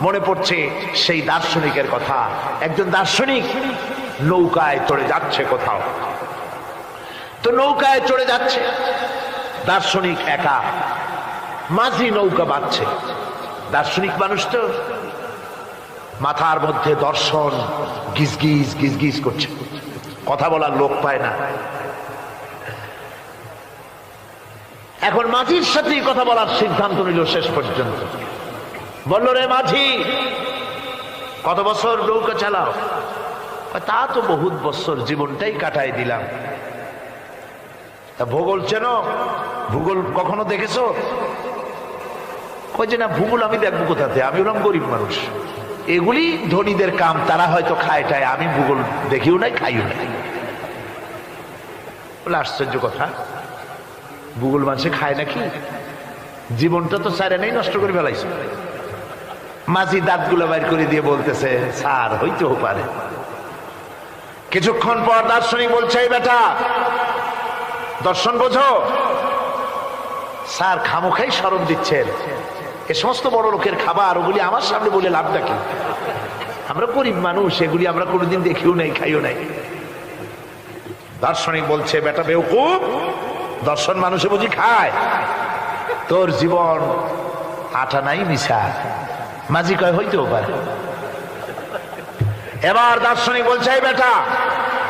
মনে পড়ছে সেই দার্শনিকের কথা। একজন দার্শনিক নৌকায় চড়ে যাচ্ছে কোথাও, তো নৌকায় চড়ে যাচ্ছে দার্শনিক একা, মাঝি নৌকা বাঁধছে। দার্শনিক মানুষ তো, মাথার মধ্যে দর্শন গিজগিজ গিজগিজ করছে, কথা বলার লোক পায় না। এখন মাঝির সাথেই কথা বলার সিদ্ধান্ত নিল। শেষ পর্যন্ত বলল, রে মাঝি, কত বছর নৌকা চালাও? তা তো বহুত বছর, জীবনটাই কাটাই দিলাম। তা ভূগোল চেনো? ভূগোল কখনো দেখেছো? কই যে না, ভূগোল আমি দেখবো কোথাতে, আমি হলাম গরিব মানুষ, এগুলি ধনীদের কাম, তারা হয়তো খায় টায়, আমি ভূগোল দেখিও নাই খাইও নাই। বলে আশ্চর্য কথা, ভূগোল মানুষে খায় নাকি? জীবনটা তো চারে নেই, নষ্ট করে ফেলাইছে। মাঝি দাঁতগুলো বাইর করে দিয়ে বলতেছে, স্যার হইতেও পারে। কিছুক্ষণ পর দার্শনিক বলছে, এই বেটা, দর্শন বোঝো? স্যার খামোখাই স্মরণ দিচ্ছেন, এ সমস্ত বড় লোকের খাবার, ওগুলি আমার সামনে বলে লাভটা কি? আমরা গরিব মানুষ, এগুলি আমরা কোনোদিন দেখিও নাই খাইও নাই। দার্শনিক বলছে, বেটা বেওকুফ, দর্শন মানুষে বুঝি খায়? তোর জীবন আটা নাই মিশা। মাঝি কয়, হইতেও পারে। এবার দার্শনিক বলছে, এই বেটা,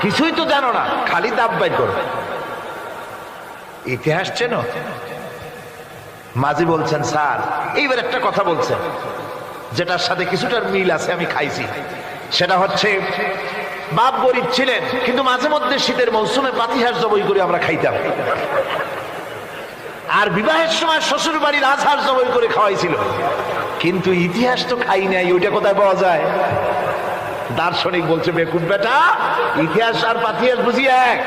কিছুই তো জানো না, খালি দাব বাইর করো, ইতিহাস চেনো? মাঝি বলছেন, স্যার, এইবার একটা কথা বলছেন যেটার সাথে কিছুটার মিল আছে, আমি খাইছি। সেটা হচ্ছে, বাপ গরিব ছিলেন, কিন্তু মাঝে মধ্যে শীতের মৌসুমে পাতিহাঁস জবাই করে আমরা খাইতাম, আর বিবাহের সময় শ্বশুর বাড়ির রাজহাঁস জবাই করে খাওয়াইছিল, কিন্তু ইতিহাস তো খাই নাই, ওইটা কোথায় পাওয়া যায়? দার্শনিক বলছে, বেকুব বেটা, ইতিহাস আর পাতিহাঁস বুঝি এক?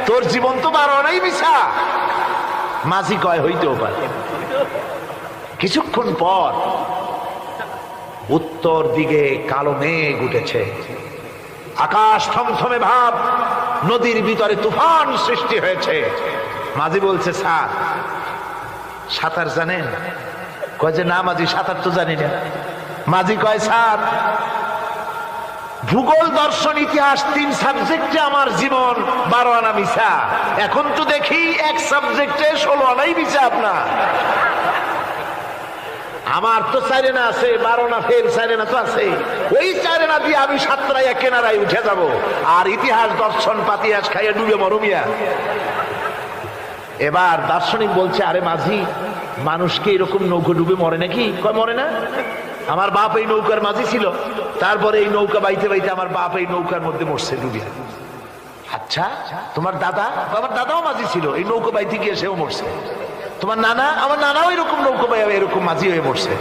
তোর জীবন তো 12 আনাই মিছা। মাঝি কয়, হইতেও পারে। কিছুক্ষণ পর উত্তর দিকে কালো মেঘ উঠেছে, আকাশ থমথমে ভাব, নদীর ভিতরে তুফান সৃষ্টি হয়েছে। মাঝি বলছে, স্যার সাঁতার জানেন? কয় যে না মাঝি, সাঁতার তো জানি না। মাঝি কয়, স্যার ভূগোল, দর্শন, ইতিহাস 3 সাবজেক্টে আমার জীবন 12 আনা মিছা, এখন তো দেখি এক সাবজেক্টে 16 আনাই মিছা আপনার। আমার তো 4 আনা আছে, 12 আনা ফেল, 4 আনা তো আছে, ওই 4 আনা দিয়ে আমি সাতরায় কেনারায় উঠে যাব, আর ইতিহাস দর্শন পাতিহাস খাইয়ে ডুবে মরমিয়া। এবার দার্শনিক বলছে, আরে মাঝি, মানুষকে এরকম নৌকো ডুবে মরে নাকি? কয় মরে না, আমার বাপ এই নৌকার মাঝি ছিল, তারপরে এই নৌকা বাইতে বাইতে আমার বাপ এই নৌকার মধ্যে মরছে ডুবিয়া। আচ্ছা, তোমার দাদা? আমার দাদাও মাঝি ছিল, এই নৌকা বাইতে গিয়ে সেও মরছে। তোমার নানা? আমার নানাও এরকম নৌকা বাই এরকম মাঝি হয়ে মরছে।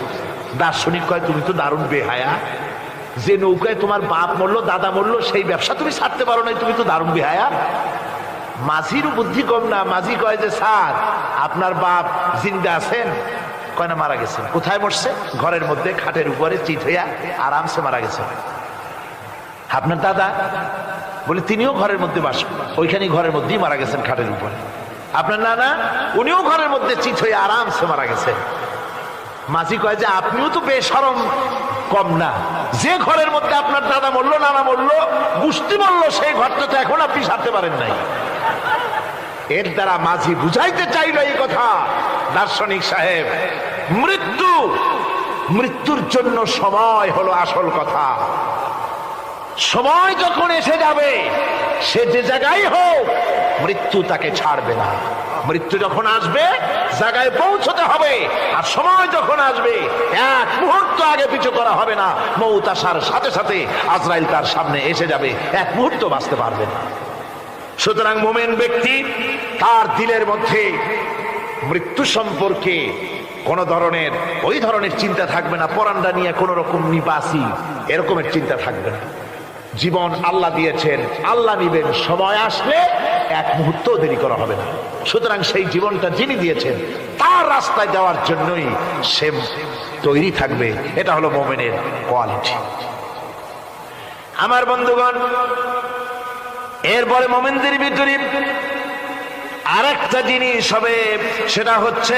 দার্শনিক কয়, তুমি তো দারুণ বেহায়া, যে নৌকায় তোমার বাপ মরলো, দাদা মরলো, সেই ব্যবসা তুমি ছাড়তে পারো না, তুমি তো দারুণ বেহায়া। মাঝিরও বুদ্ধি কম না। মাঝি কয় যে, স্যার আপনার বাপ জিন্দা আছেন? কয় না, মারা গেছেন। কোথায় মরছে? ঘরের মধ্যে খাটের উপরে চিত হইয়া আরামসে মারা গেছে। আপনার দাদা? বলে তিনিও ঘরের মধ্যে বাস, ওইখানেই ঘরের মধ্যেই মারা গেছেন, খাটের উপরে। আপনার নানা? উনিও ঘরের মধ্যে চিত হয়ে আরামসে মারা গেছে। মাঝি কয় যে, আপনিও তো বেশরম কম না, যে ঘরের মধ্যে আপনার দাদা মরলো, নানা মরলো, গুষ্টি মরলো, সেই ঘরটা তো এখন আপনি সারতে পারেন নাই। এর দ্বারা মাঝি বুঝাইতে চাইল এই কথা, দার্শনিক সাহেব, মৃত্যুর জন্য সময় হলো আসল কথা। সময় যখন এসে যাবে, সে যে জায়গায় হোক, মৃত্যু তাকে ছাড়বে না। মৃত্যু যখন আসবে, জায়গায় পৌঁছতে হবে, আর সময় যখন আসবে, 1 মুহূর্ত আগে পিছু করা হবে না। মউত আসার সাথে সাথে আজরাইল তার সামনে এসে যাবে, 1 মুহূর্ত বাঁচতে পারবে না। সুতরাং মুমিন ব্যক্তি, তার দিলের মধ্যে মৃত্যু সম্পর্কে ওই ধরনের চিন্তা থাকবে না, পরান্ডা নিয়ে কোন রকম নিবাসী এরকমের চিন্তা থাকবে না। জীবন আল্লাহ দিয়েছেন, আল্লাহ নিবেন, সময় আসলে 1 মুহূর্ত দেরি করা হবে না। সুতরাং সেই জীবনটা যিনি দিয়েছেন, তার রাস্তায় যাওয়ার জন্যই সে তৈরি থাকবে। এটা হলো মুমিনের কোয়ালিটি। আমার বন্ধুগণ, এরপরে মুমিনদের ভিতরে আরেকটা জিনিস হবে, সেটা হচ্ছে